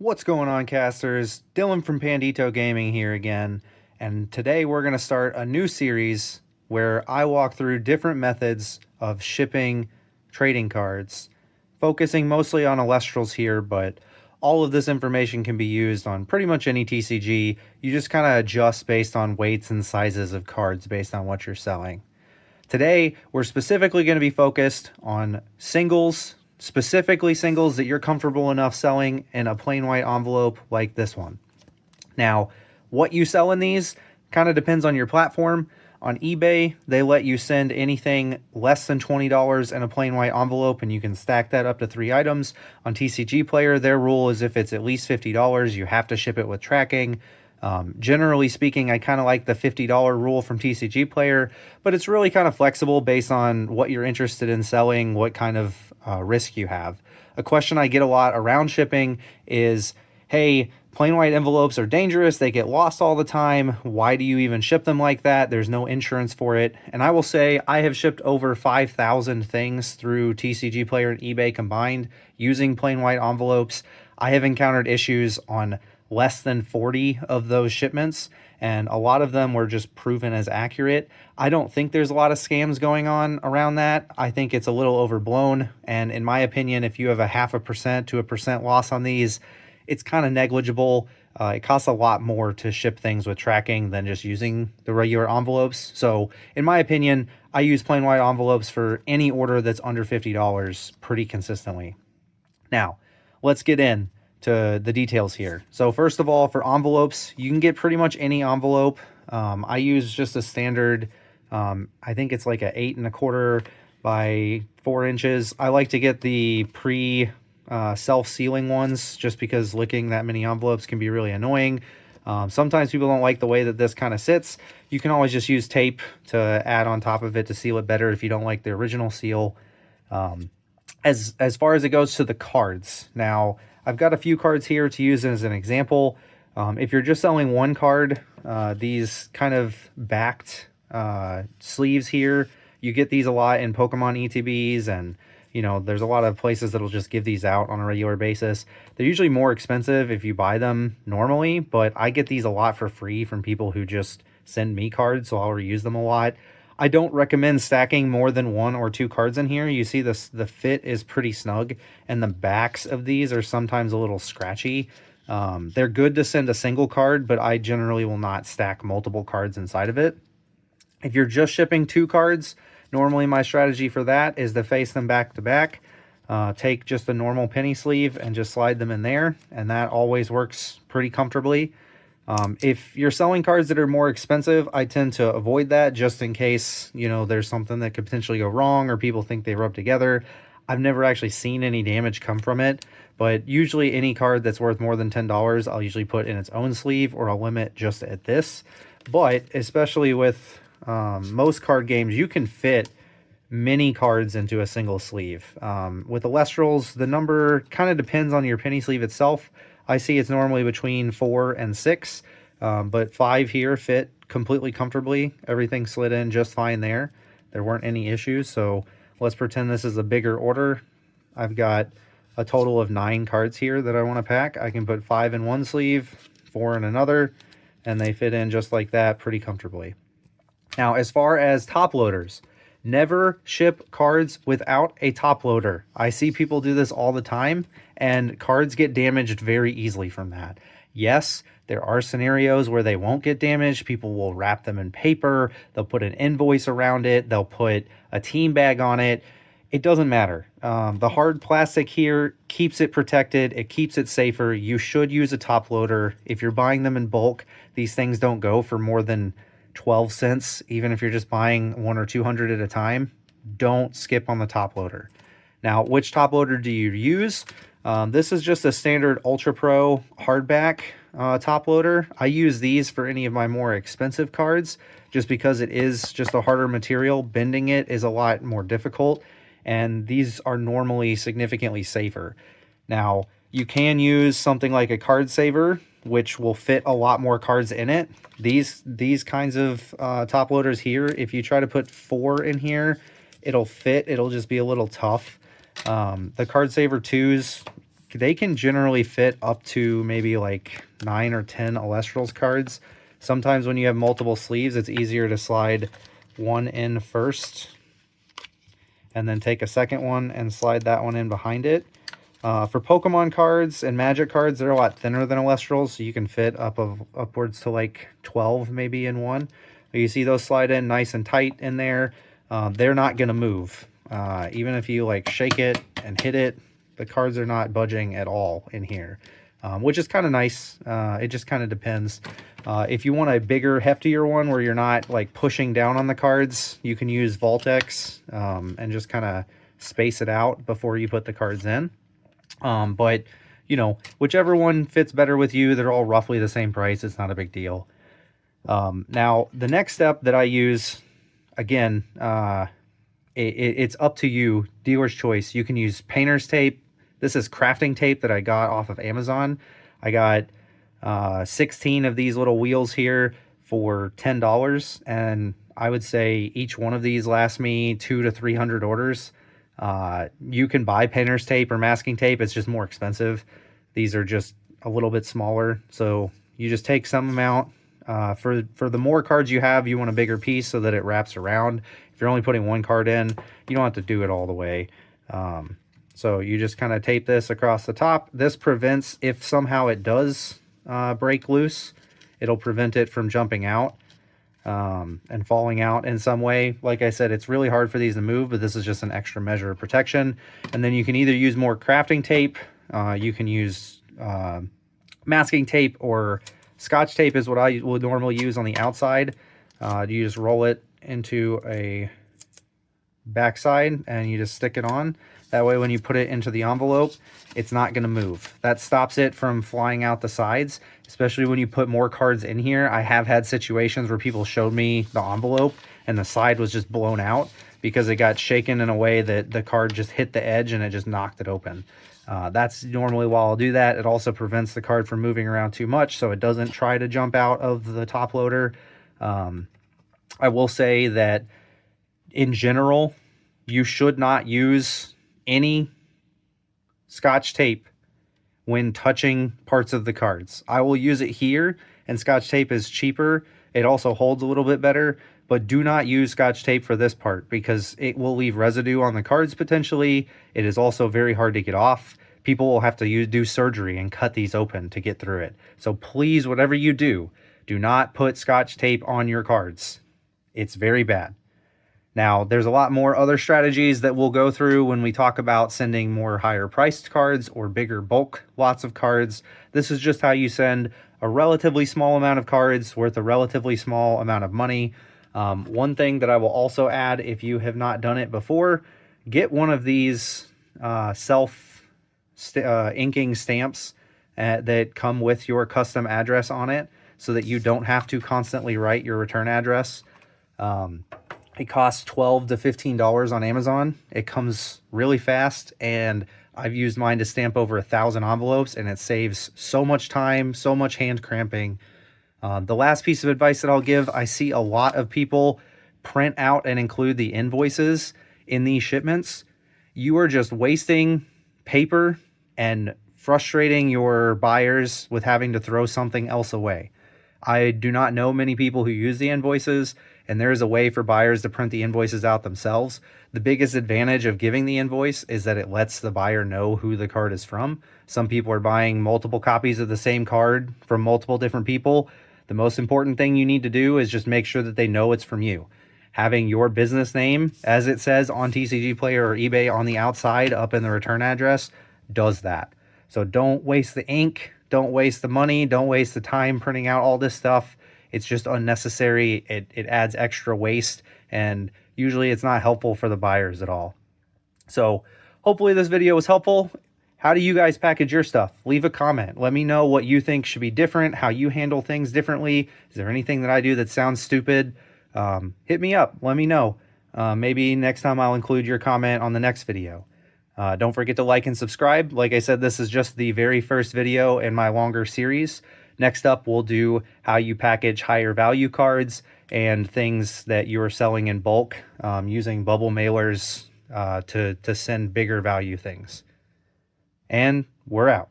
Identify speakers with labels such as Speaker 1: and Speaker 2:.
Speaker 1: What's going on, casters? Dylan from Pandito Gaming here again, and today we're going to start a new series where I walk through different methods of shipping trading cards, focusing mostly on Alestrals here, but all of this information can be used on pretty much any TCG. You just kind of adjust based on weights and sizes of cards based on what you're selling. Today, we're specifically going to be focused on singles, specifically singles that you're comfortable enough selling in a plain white envelope like this one. Now, what you sell in these kind of depends on your platform. On eBay, they let you send anything less than $20 in a plain white envelope, and you can stack that up to 3 items. On TCG Player, their rule is if it's at least $50, you have to ship it with tracking. Generally speaking, I kind of like the $50 rule from TCG Player, but it's really kind of flexible based on what you're interested in selling, what kind of risk you have. A question I get a lot around shipping is, hey, plain white envelopes are dangerous. They get lost all the time. Why do you even ship them like that? There's no insurance for it. And I will say I have shipped over 5,000 things through TCG Player and eBay combined using plain white envelopes. I have encountered issues on less than 40 of those shipments, and a lot of them were just proven as accurate. I don't think there's a lot of scams going on around that. I think it's a little overblown, and in my opinion, if you have a 0.5% to 1% loss on these, it's kind of negligible. It costs a lot more to ship things with tracking than just using the regular envelopes. So in my opinion, I use plain white envelopes for any order that's under $50 pretty consistently. Now, let's get in to the details here. So first of all, for envelopes, you can get pretty much any envelope. I use just a standard, I think it's like a 8.25 by 4 inches. I like to get the self-sealing ones just because licking that many envelopes can be really annoying. Sometimes people don't like the way that this kind of sits. You can always just use tape to add on top of it to seal it better if you don't like the original seal. As far as it goes to the cards, now I've got a few cards here to use as an example. If you're just selling one card, these kind of backed sleeves here, you get these a lot in Pokemon ETBs, and there's a lot of places that'll just give these out on a regular basis. They're usually more expensive if you buy them normally, but I get these a lot for free from people who just send me cards, so I'll reuse them a lot. I don't recommend stacking more than 1 or 2 cards in here. You see the fit is pretty snug, and the backs of these are sometimes a little scratchy. They're good to send a single card, but I generally will not stack multiple cards inside of it. If you're just shipping 2 cards, normally my strategy for that is to face them back to back. Take just a normal penny sleeve and just slide them in there, and that always works pretty comfortably. If you're selling cards that are more expensive, I tend to avoid that just in case, there's something that could potentially go wrong or people think they rub together. I've never actually seen any damage come from it, but usually any card that's worth more than $10, I'll usually put in its own sleeve, or I'll limit just at this. But especially with most card games, you can fit many cards into a single sleeve. With Alestrals, the number kind of depends on your penny sleeve itself. I see it's normally between 4 and 6, but 5 here fit completely comfortably. Everything slid in just fine there. There weren't any issues, so let's pretend this is a bigger order. I've got a total of 9 cards here that I want to pack. I can put 5 in one sleeve, 4 in another, and they fit in just like that pretty comfortably. Now, as far as top loaders, never ship cards without a top loader. I see people do this all the time, and cards get damaged very easily from that. Yes, there are scenarios where they won't get damaged. People will wrap them in paper. They'll put an invoice around it. They'll put a team bag on it. It doesn't matter. The hard plastic here keeps it protected. It keeps it safer. You should use a top loader. If you're buying them in bulk, these things don't go for more than 12 cents, even if you're just buying 100 or 200 at a time. Don't skip on the top loader. Now, which top loader do you use? This is just a standard Ultra Pro hardback top loader. I use these for any of my more expensive cards just because it is just a harder material. Bending it is a lot more difficult, and these are normally significantly safer. Now, you can use something like a card saver, which will fit a lot more cards in it. These kinds of top loaders here, if you try to put 4 in here, it'll fit. It'll just be a little tough. The card saver 2s they can generally fit up to maybe like 9 or 10 Elestrals cards. Sometimes when you have multiple sleeves, it's easier to slide one in first and then take a second one and slide that one in behind it. For Pokemon cards and Magic cards, they're a lot thinner than Elestrals, so you can fit upwards to like 12 maybe in one. You see those slide in nice and tight in there. They're not going to move. Even if you like shake it and hit it, the cards are not budging at all in here, which is kind of nice. It just kind of depends. If you want a bigger, heftier one where you're not like pushing down on the cards, you can use Voltex and just kind of space it out before you put the cards in. But, you know, whichever one fits better with you, they're all roughly the same price. It's not a big deal. Now, the next step that I use, again, it's up to you, dealer's choice. You can use painter's tape. This is crafting tape that I got off of Amazon. I got 16 of these little wheels here for $10, and I would say each one of these lasts me 200 to 300 orders. You can buy painter's tape or masking tape. It's just more expensive. These are just a little bit smaller, so you just take some amount. For the more cards you have, you want a bigger piece so that it wraps around. If you're only putting one card in, you don't have to do it all the way. So you just kind of tape this across the top. This prevents, if somehow it does break loose, it'll prevent it from jumping out and falling out in some way. Like I said, it's really hard for these to move, but this is just an extra measure of protection. And then you can either use more crafting tape, you can use masking tape, or Scotch tape is what I would normally use on the outside. You just roll it into a backside and you just stick it on. That way when you put it into the envelope, it's not going to move. That stops it from flying out the sides, especially when you put more cards in here. I have had situations where people showed me the envelope and the side was just blown out because it got shaken in a way that the card just hit the edge and it just knocked it open. That's normally why I'll do that. It also prevents the card from moving around too much, so it doesn't try to jump out of the top loader. I will say that in general, you should not use any Scotch tape when touching parts of the cards. I will use it here, and Scotch tape is cheaper. It also holds a little bit better, but do not use Scotch tape for this part because it will leave residue on the cards potentially. It is also very hard to get off. People will have to do surgery and cut these open to get through it. So please, whatever you do not put Scotch tape on your cards. It's very bad. Now, there's a lot more other strategies that we'll go through when we talk about sending more higher priced cards or bigger bulk lots of cards. This is just how you send a relatively small amount of cards worth a relatively small amount of money. One thing that I will also add, if you have not done it before, get one of these inking stamps that come with your custom address on it so that you don't have to constantly write your return address. It costs $12 to $15 on Amazon. It comes really fast, and I've used mine to stamp over 1,000 envelopes, and it saves so much time, so much hand cramping. The last piece of advice that I'll give, I see a lot of people print out and include the invoices in these shipments. You are just wasting paper and frustrating your buyers with having to throw something else away. I do not know many people who use the invoices, and there is a way for buyers to print the invoices out themselves. The biggest advantage of giving the invoice is that it lets the buyer know who the card is from. Some people are buying multiple copies of the same card from multiple different people. The most important thing you need to do is just make sure that they know it's from you. Having your business name, as it says on TCG Player or eBay on the outside up in the return address, does that. So don't waste the ink, don't waste the money, don't waste the time printing out all this stuff. It's just unnecessary. It adds extra waste, and usually it's not helpful for the buyers at all. So hopefully this video was helpful. How do you guys package your stuff? Leave a comment. Let me know what you think should be different, how you handle things differently. Is there anything that I do that sounds stupid? Hit me up. Let me know. Maybe next time I'll include your comment on the next video. Don't forget to like and subscribe. Like I said, this is just the very first video in my longer series. Next up, we'll do how you package higher value cards and things that you are selling in bulk using bubble mailers to send bigger value things. and we're out.